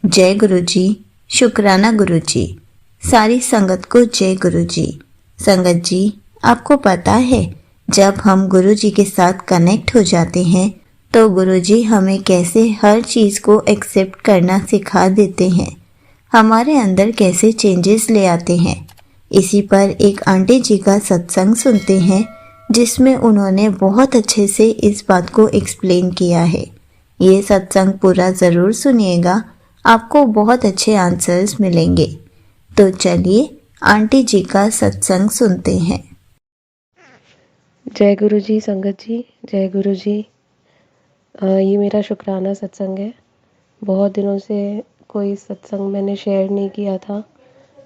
जय गुरु जी। शुक्राना गुरु जी। सारी संगत को जय गुरु जी। संगत जी, आपको पता है जब हम गुरु जी के साथ कनेक्ट हो जाते हैं तो गुरु जी हमें कैसे हर चीज़ को एक्सेप्ट करना सिखा देते हैं, हमारे अंदर कैसे चेंजेस ले आते हैं। इसी पर एक आंटी जी का सत्संग सुनते हैं जिसमें उन्होंने बहुत अच्छे से इस बात को एक्सप्लेन किया है। ये सत्संग पूरा ज़रूर सुनिएगा, आपको बहुत अच्छे आंसर्स मिलेंगे। तो चलिए आंटी जी का सत्संग सुनते हैं। जय गुरु जी। संगत जी जय गुरु जी। ये मेरा शुक्राना सत्संग है। बहुत दिनों से कोई सत्संग मैंने शेयर नहीं किया था,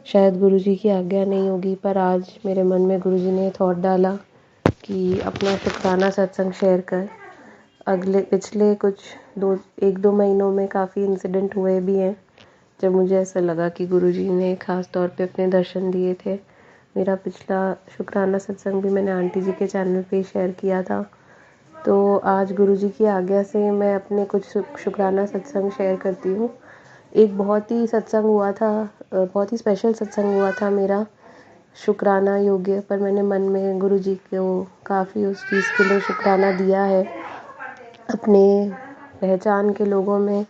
शायद गुरु जी की आज्ञा नहीं होगी, पर आज मेरे मन में गुरु जी ने थॉट डाला कि अपना शुक्राना सत्संग शेयर कर। पिछले कुछ 1-2 महीनों में काफ़ी इंसिडेंट हुए भी हैं जब मुझे ऐसा लगा कि गुरु जी ने ख़ास तौर पे अपने दर्शन दिए थे। मेरा पिछला शुक्राना सत्संग भी मैंने आंटी जी के चैनल पे शेयर किया था। तो आज गुरु जी की आज्ञा से मैं अपने कुछ शुक्राना सत्संग शेयर करती हूँ। एक बहुत ही सत्संग हुआ था, बहुत ही स्पेशल सत्संग हुआ था मेरा शुक्राना योग्य, पर मैंने मन में गुरु जी को काफ़ी उस चीज़ के लिए शुक्राना दिया है। अपने पहचान के लोगों में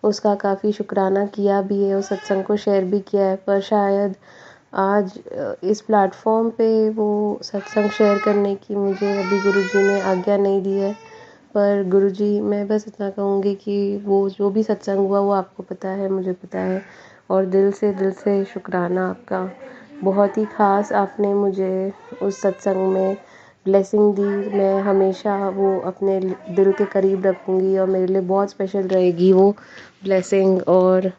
उसका काफ़ी शुक्राना किया भी है, उस सत्संग को शेयर भी किया है, पर शायद आज इस प्लेटफॉर्म पे वो सत्संग शेयर करने की मुझे अभी गुरुजी ने आज्ञा नहीं दी है। पर गुरुजी, मैं बस इतना कहूँगी कि वो जो भी सत्संग हुआ वो आपको पता है, मुझे पता है, और दिल से शुक्राना आपका। बहुत ही ख़ास आपने मुझे उस सत्संग में ब्लेसिंग दी। मैं हमेशा वो अपने दिल के करीब रखूँगी और मेरे लिए बहुत स्पेशल रहेगी वो ब्लेसिंग। और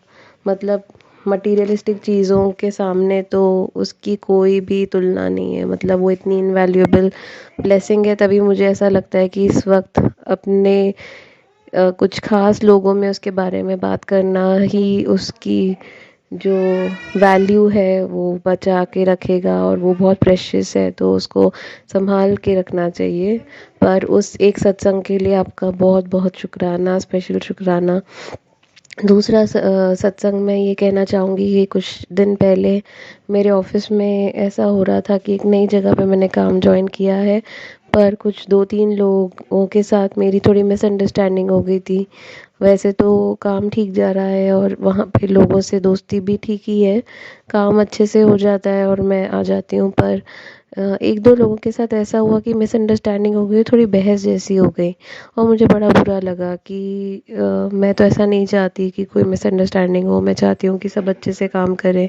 मतलब मटीरियलिस्टिक चीज़ों के सामने तो उसकी कोई भी तुलना नहीं है। मतलब वो इतनी इनवैल्यूएबल ब्लेसिंग है, तभी मुझे ऐसा लगता है कि इस वक्त अपने कुछ ख़ास लोगों में उसके बारे में बात करना ही उसकी जो वैल्यू है वो बचा के रखेगा, और वो बहुत प्रेशियस है, तो उसको संभाल के रखना चाहिए। पर उस एक सत्संग के लिए आपका बहुत बहुत शुक्राना, स्पेशल शुक्राना। दूसरा सत्संग मैं ये कहना चाहूँगी कि कुछ दिन पहले मेरे ऑफिस में ऐसा हो रहा था कि एक नई जगह पे मैंने काम जॉइन किया है, पर कुछ 2-3 लोगों के साथ मेरी थोड़ी मिसअंडरस्टैंडिंग हो गई थी। वैसे तो काम ठीक जा रहा है और वहाँ पे लोगों से दोस्ती भी ठीक ही है, काम अच्छे से हो जाता है और मैं आ जाती हूँ। पर 1-2 लोगों के साथ ऐसा हुआ कि मिसअंडरस्टैंडिंग हो गई, थोड़ी बहस जैसी हो गई, और मुझे बड़ा बुरा लगा कि मैं तो ऐसा नहीं चाहती कि कोई मिसअंडरस्टैंडिंग हो। मैं चाहती हूँ कि सब अच्छे से काम करें।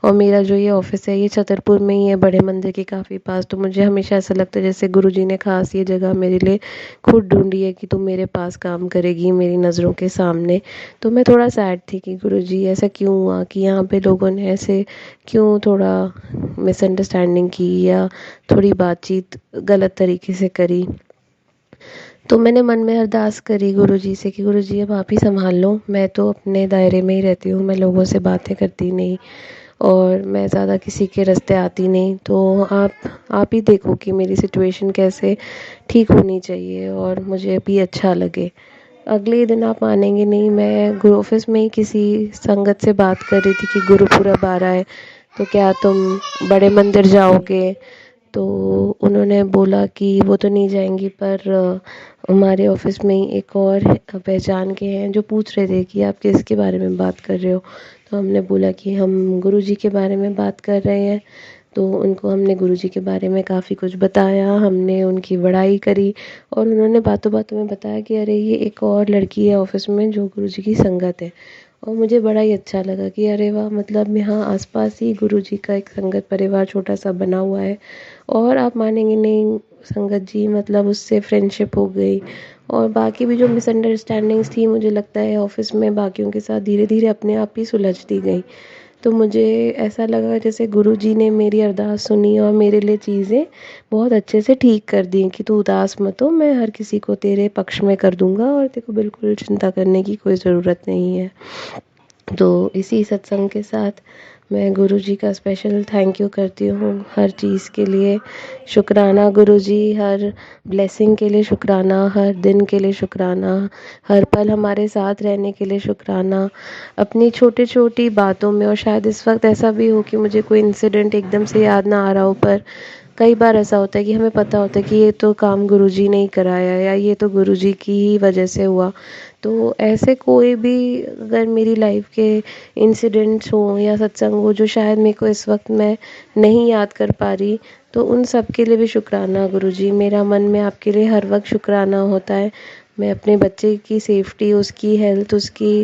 और मेरा जो ये ऑफ़िस है ये छतरपुर में ही है, बड़े मंदिर के काफ़ी पास। तो मुझे हमेशा ऐसा लगता है जैसे गुरुजी ने ख़ास ये जगह मेरे लिए खुद ढूँढी है कि तुम मेरे पास काम करेगी, मेरी नज़रों के सामने। तो मैं थोड़ा सैड थी कि गुरुजी ऐसा क्यों हुआ, कि यहाँ पे लोगों ने ऐसे क्यों थोड़ा मिसअंडरस्टैंडिंग की या थोड़ी बातचीत गलत तरीके से करी। तो मैंने मन में अरदास करी गुरुजी से कि गुरुजी अब आप ही संभाल लो, मैं तो अपने दायरे में ही रहती हूँ, मैं लोगों से बातें करती नहीं और मैं ज़्यादा किसी के रास्ते आती नहीं। तो आप ही देखो कि मेरी सिचुएशन कैसे ठीक होनी चाहिए और मुझे भी अच्छा लगे। अगले ही दिन आप मानेंगे नहीं, मैं गुरु ऑफिस में ही किसी संगत से बात कर रही थी कि गुरुपुरब आ रहा है, तो क्या तुम बड़े मंदिर जाओगे? तो उन्होंने बोला कि वो तो नहीं जाएंगी, पर हमारे ऑफिस में ही एक और पहचान के हैं जो पूछ रहे थे कि आप किसके बारे में बात कर रहे हो। तो हमने बोला कि हम गुरुजी के बारे में बात कर रहे हैं। तो उनको हमने गुरुजी के बारे में काफ़ी कुछ बताया, हमने उनकी बड़ाई करी, और उन्होंने बातों बातों में बताया कि अरे ये एक और लड़की है ऑफिस में जो गुरुजी की संगत है। और मुझे बड़ा ही अच्छा लगा कि अरे वाह, मतलब यहाँ आसपास ही गुरुजी का एक संगत परिवार छोटा सा बना हुआ है। और आप मानेंगे नहीं संगत जी, मतलब उससे फ्रेंडशिप हो गई, और बाकी भी जो मिसअंडरस्टैंडिंग्स थी मुझे लगता है ऑफिस में बाकियों के साथ धीरे धीरे अपने आप ही सुलझती गई। तो मुझे ऐसा लगा जैसे गुरुजी ने मेरी अरदास सुनी और मेरे लिए चीज़ें बहुत अच्छे से ठीक कर दी कि तू उदास मत हो, मैं हर किसी को तेरे पक्ष में कर दूंगा और तेरे को बिल्कुल चिंता करने की कोई ज़रूरत नहीं है। तो इसी सत्संग के साथ मैं गुरुजी का स्पेशल थैंक यू करती हूँ हर चीज़ के लिए। शुक्राना गुरुजी, हर ब्लेसिंग के लिए शुक्राना, हर दिन के लिए शुक्राना, हर पल हमारे साथ रहने के लिए शुक्राना। अपनी छोटी छोटी बातों में, और शायद इस वक्त ऐसा भी हो कि मुझे कोई इंसिडेंट एकदम से याद ना आ रहा हो, पर कई बार ऐसा होता है कि हमें पता होता है कि ये तो काम गुरुजी ने ही कराया, या ये तो गुरुजी की ही वजह से हुआ। तो ऐसे कोई भी अगर मेरी लाइफ के इंसिडेंट्स हों या सत्संग हो जो शायद मेरे को इस वक्त मैं नहीं याद कर पा रही, तो उन सब के लिए भी शुक्राना गुरुजी। मेरा मन में आपके लिए हर वक्त शुक्राना होता है। मैं अपने बच्चे की सेफ्टी, उसकी हेल्थ, उसकी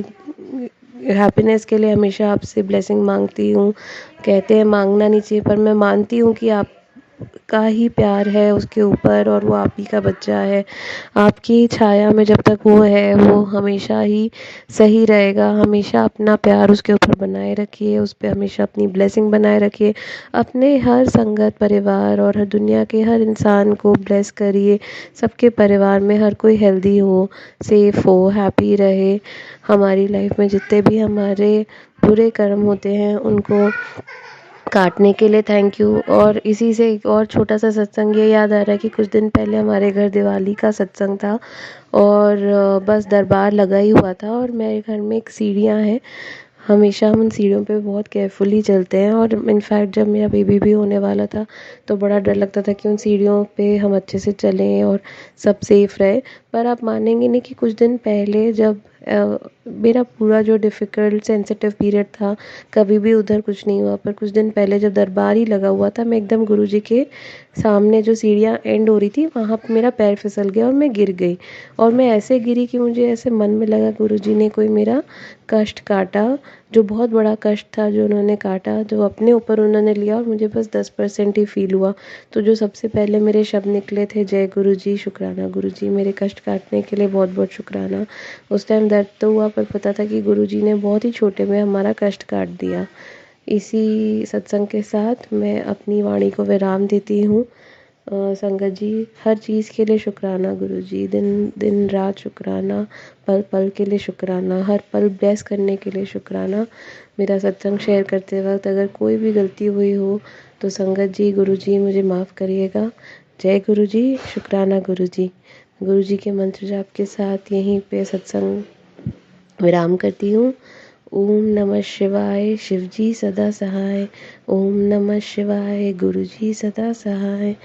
हैप्पीनेस के लिए हमेशा आपसे ब्लेसिंग मांगती हूँ। कहते हैं मांगना नहीं चाहिए, पर मैं मानती हूँ कि आप का ही प्यार है उसके ऊपर, और वो आप ही का बच्चा है। आपकी छाया में जब तक वो है, वो हमेशा ही सही रहेगा। हमेशा अपना प्यार उसके ऊपर बनाए रखिए, उस पे हमेशा अपनी ब्लेसिंग बनाए रखिए। अपने हर संगत, परिवार और हर दुनिया के हर इंसान को ब्लेस करिए। सबके परिवार में हर कोई हेल्दी हो, सेफ हो, हैप्पी रहे। हमारी लाइफ में जितने भी हमारे बुरे कर्म होते हैं उनको काटने के लिए थैंक यू। और इसी से एक और छोटा सा सत्संग ये याद आ रहा है कि कुछ दिन पहले हमारे घर दिवाली का सत्संग था, और बस दरबार लगा ही हुआ था, और मेरे घर में एक सीढ़ियाँ हैं। हमेशा हम उन सीढ़ियों पे बहुत केयरफुली चलते हैं, और इनफैक्ट जब मेरा बेबी भी होने वाला था तो बड़ा डर लगता था कि उन सीढ़ियों पे हम अच्छे से चलें और सब सेफ रहे। पर आप मानेंगे नहीं कि कुछ दिन पहले जब मेरा पूरा जो डिफ़िकल्ट सेंसिटिव पीरियड था, कभी भी उधर कुछ नहीं हुआ, पर कुछ दिन पहले जब दरबार ही लगा हुआ था, मैं एकदम गुरुजी के सामने जो सीढ़ियाँ एंड हो रही थी वहाँ पे मेरा पैर फिसल गया और मैं गिर गई। और मैं ऐसे गिरी कि मुझे ऐसे मन में लगा गुरुजी ने कोई मेरा कष्ट काटा, जो बहुत बड़ा कष्ट था जो उन्होंने काटा, जो अपने ऊपर उन्होंने लिया, और मुझे बस 10% ही फ़ील हुआ। तो जो सबसे पहले मेरे शब्द निकले थे, जय गुरुजी, शुक्राना गुरुजी, मेरे कष्ट काटने के लिए बहुत बहुत शुक्राना। उस टाइम दर्द तो हुआ, पर पता था कि गुरुजी ने बहुत ही छोटे में हमारा कष्ट काट दिया। इसी सत्संग के साथ मैं अपनी वाणी को विराम देती हूँ। संगत जी, हर चीज़ के लिए शुक्राना गुरुजी, दिन दिन रात शुक्राना, पल पल के लिए शुक्राना, हर पल ब्लेस करने के लिए शुक्राना। मेरा सत्संग शेयर करते वक्त अगर कोई भी गलती हुई हो तो संगत जी, गुरुजी मुझे माफ़ करिएगा। जय गुरुजी, शुक्राना गुरुजी। गुरुजी के मंत्र जाप के साथ यहीं पे सत्संग विराम करती हूँ। ओम नमः शिवाय, शिवजी सदा सहाय। ओम नमः शिवाय, गुरुजी सदा सहाय।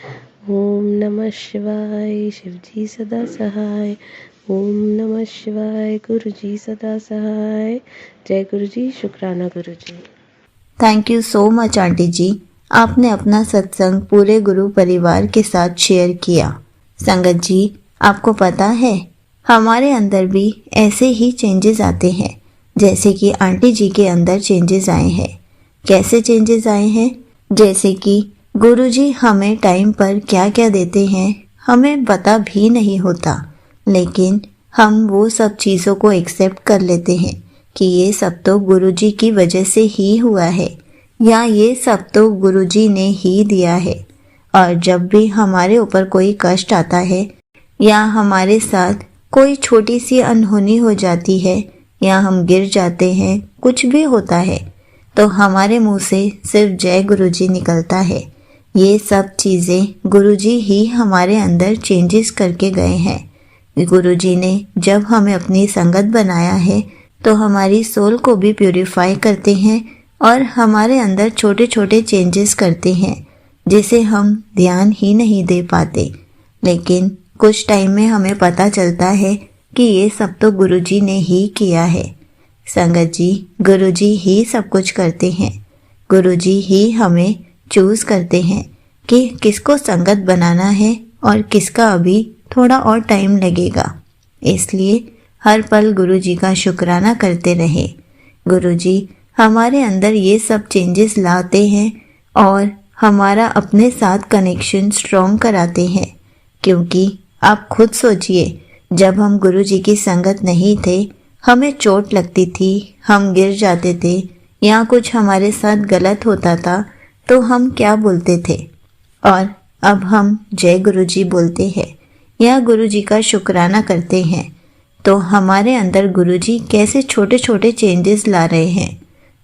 ओम नमः शिवाय, शिवजी सदा सहाय। ओम नमः शिवाय, गुरुजी सदा सहाय। जय गुरुजी, शुक्राना गुरुजी। Thank you so much aunty जी, आपने अपना सत्संग पूरे गुरु परिवार के साथ शेयर किया। संगत जी, आपको पता है हमारे अंदर भी ऐसे ही चेंजेस आते हैं जैसे कि आंटी जी के अंदर चेंजेस आए हैं। कैसे चेंजेस आए हैं? जैसे कि गुरुजी हमें टाइम पर क्या क्या देते हैं हमें पता भी नहीं होता, लेकिन हम वो सब चीज़ों को एक्सेप्ट कर लेते हैं कि ये सब तो गुरुजी की वजह से ही हुआ है, या ये सब तो गुरुजी ने ही दिया है। और जब भी हमारे ऊपर कोई कष्ट आता है या हमारे साथ कोई छोटी सी अनहोनी हो जाती है या हम गिर जाते हैं, कुछ भी होता है, तो हमारे मुंह से सिर्फ जय गुरुजी निकलता है। ये सब चीज़ें गुरुजी ही हमारे अंदर चेंजेस करके गए हैं। गुरुजी ने जब हमें अपनी संगत बनाया है तो हमारी सोल को भी प्यूरिफाई करते हैं और हमारे अंदर छोटे छोटे चेंजेस करते हैं जिसे हम ध्यान ही नहीं दे पाते, लेकिन कुछ टाइम में हमें पता चलता है कि ये सब तो गुरुजी ने ही किया है। संगत जी, गुरुजी ही सब कुछ करते हैं। गुरुजी ही हमें चूज़ करते हैं कि किसको संगत बनाना है और किसका अभी थोड़ा और टाइम लगेगा। इसलिए हर पल गुरुजी का शुक्राना करते रहे। गुरुजी हमारे अंदर ये सब चेंजेस लाते हैं और हमारा अपने साथ कनेक्शन स्ट्रॉन्ग कराते हैं, क्योंकि आप खुद सोचिए, जब हम गुरुजी की संगत नहीं थे, हमें चोट लगती थी, हम गिर जाते थे या कुछ हमारे साथ गलत होता था तो हम क्या बोलते थे, और अब हम जय गुरुजी बोलते हैं या गुरुजी का शुक्राना करते हैं। तो हमारे अंदर गुरुजी कैसे छोटे छोटे चेंजेस ला रहे हैं।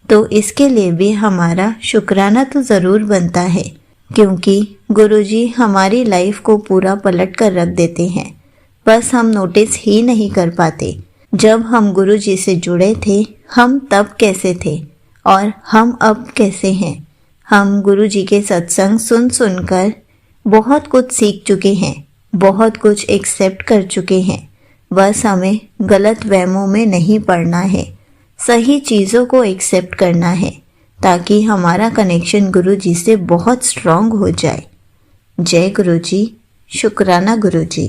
तो इसके लिए भी हमारा शुक्राना तो ज़रूर बनता है, क्योंकि गुरुजी हमारी लाइफ को पूरा पलट कर रख देते हैं, बस हम नोटिस ही नहीं कर पाते। जब हम गुरुजी से जुड़े थे हम तब कैसे थे और हम अब कैसे हैं। हम गुरुजी के सत्संग सुन सुनकर बहुत कुछ सीख चुके हैं, बहुत कुछ एक्सेप्ट कर चुके हैं। बस हमें गलत वहमों में नहीं पड़ना है, सही चीज़ों को एक्सेप्ट करना है, ताकि हमारा कनेक्शन गुरुजी से बहुत स्ट्रांग हो जाए। जय गुरुजी, शुक्राना गुरुजी।